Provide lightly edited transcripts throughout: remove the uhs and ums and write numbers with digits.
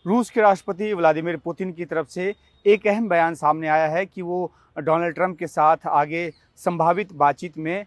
रूस के राष्ट्रपति व्लादिमीर पुतिन की तरफ से एक अहम बयान सामने आया है कि वो डोनाल्ड ट्रंप के साथ आगे संभावित बातचीत में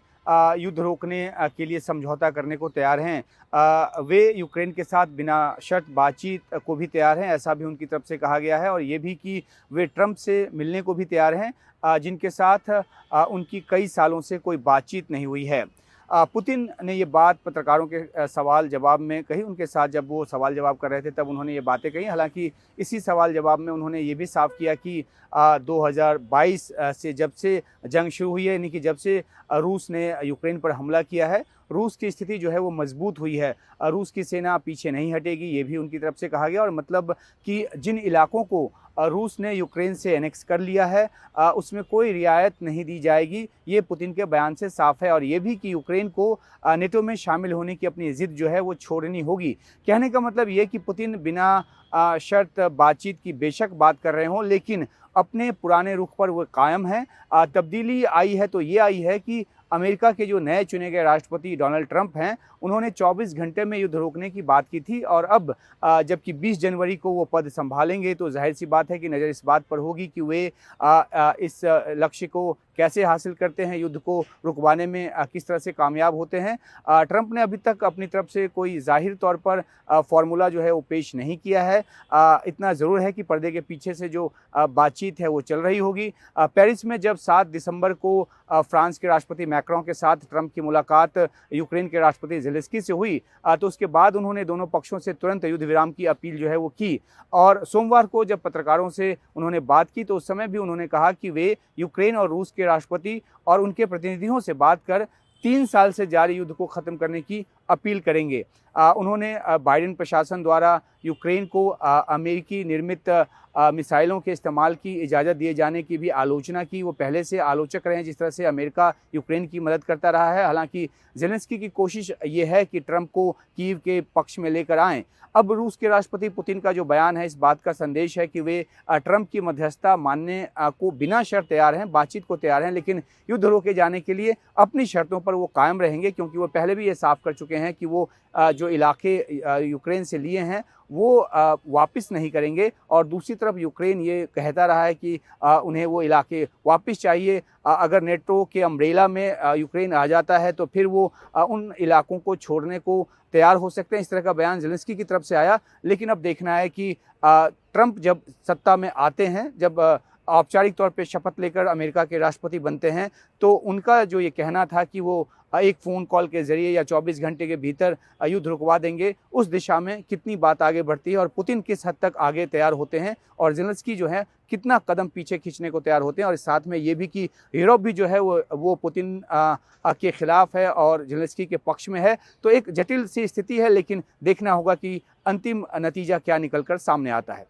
युद्ध रोकने के लिए समझौता करने को तैयार हैं। वे यूक्रेन के साथ बिना शर्त बातचीत को भी तैयार हैं, ऐसा भी उनकी तरफ से कहा गया है। और ये भी कि वे ट्रंप से मिलने को भी तैयार हैं, जिनके साथ उनकी कई सालों से कोई बातचीत नहीं हुई है। पुतिन ने ये बात पत्रकारों के सवाल जवाब में कही। उनके साथ जब वो सवाल जवाब कर रहे थे तब उन्होंने ये बातें कही। हालांकि इसी सवाल जवाब में उन्होंने ये भी साफ किया कि 2022 से जब से जंग शुरू हुई है, यानी कि जब से रूस ने यूक्रेन पर हमला किया है, रूस की स्थिति जो है वो मजबूत हुई है। रूस की सेना पीछे नहीं हटेगी, ये भी उनकी तरफ से कहा गया। और मतलब कि जिन इलाकों को रूस ने यूक्रेन से एनेक्स कर लिया है, उसमें कोई रियायत नहीं दी जाएगी, ये पुतिन के बयान से साफ है। और ये भी कि यूक्रेन को नेटो में शामिल होने की अपनी जिद जो है वो छोड़नी होगी। कहने का मतलब ये कि पुतिन बिना शर्त बातचीत की बेशक बात कर रहे हों, लेकिन अपने पुराने रुख पर वो कायम हैं। तब्दीली आई है तो ये आई है कि अमेरिका के जो नए चुने गए राष्ट्रपति डोनाल्ड ट्रंप हैं, उन्होंने 24 घंटे में युद्ध रोकने की बात की थी। और अब जबकि 20 जनवरी को वो पद संभालेंगे तो जाहिर सी बात है कि नज़र इस बात पर होगी कि वे इस लक्ष्य को कैसे हासिल करते हैं, युद्ध को रुकवाने में किस तरह से कामयाब होते हैं। ट्रंप ने अभी तक अपनी तरफ से कोई जाहिर तौर पर फार्मूला जो है वो पेश नहीं किया है। इतना ज़रूर है कि पर्दे के पीछे से जो बातचीत है वो चल रही होगी। पेरिस में जब 7 दिसंबर को फ्रांस के राष्ट्रपति मैक्रों के साथ ट्रंप की मुलाकात यूक्रेन के राष्ट्रपति ज़ेलेंस्की से हुई, तो उसके बाद उन्होंने दोनों पक्षों से तुरंत युद्ध विराम की अपील जो है वो की। और सोमवार को जब पत्रकारों से उन्होंने बात की तो उस समय भी उन्होंने कहा कि वे यूक्रेन और रूस के राष्ट्रपति और उनके प्रतिनिधियों से बात कर 3 साल से जारी युद्ध को ख़त्म करने की अपील करेंगे। उन्होंने बाइडेन प्रशासन द्वारा यूक्रेन को अमेरिकी निर्मित मिसाइलों के इस्तेमाल की इजाज़त दिए जाने की भी आलोचना की। वो पहले से आलोचक रहे हैं जिस तरह से अमेरिका यूक्रेन की मदद करता रहा है। हालांकि ज़ेलेंस्की की कोशिश ये है कि ट्रंप को कीव के पक्ष में लेकर आएँ। अब रूस के राष्ट्रपति पुतिन का जो बयान है, इस बात का संदेश है कि वे ट्रंप की मध्यस्थता मानने को बिना शर्त तैयार हैं, बातचीत को तैयार हैं, लेकिन युद्ध रोके जाने के लिए अपनी शर्तों पर वो कायम रहेंगे, क्योंकि वो पहले भी ये साफ कर चुके हैं कि वो जो इलाके यूक्रेन से लिए हैं वो वापस नहीं करेंगे। और दूसरी तरफ यूक्रेन ये कहता रहा है कि उन्हें वो इलाके वापस चाहिए। अगर नेटो के अम्ब्रेला में यूक्रेन आ जाता है तो फिर वो उन इलाकों को छोड़ने को तैयार हो सकते हैं। इस तरह का बयान ज़ेलेंस्की की तरफ से आया। लेकिन अब देखना है कि ट्रंप जब सत्ता में आते हैं, जब औपचारिक तौर पे शपथ लेकर अमेरिका के राष्ट्रपति बनते हैं, तो उनका जो ये कहना था कि वो एक फ़ोन कॉल के ज़रिए या 24 घंटे के भीतर युद्ध रुकवा देंगे, उस दिशा में कितनी बात आगे बढ़ती है और पुतिन किस हद तक आगे तैयार होते हैं और ज़ेलेंस्की जो है कितना कदम पीछे खींचने को तैयार होते हैं। और साथ में ये भी कि यूरोप भी जो है वो पुतिन के खिलाफ है और ज़ेलेंस्की के पक्ष में है। तो एक जटिल सी स्थिति है, लेकिन देखना होगा कि अंतिम नतीजा क्या निकल कर सामने आता है।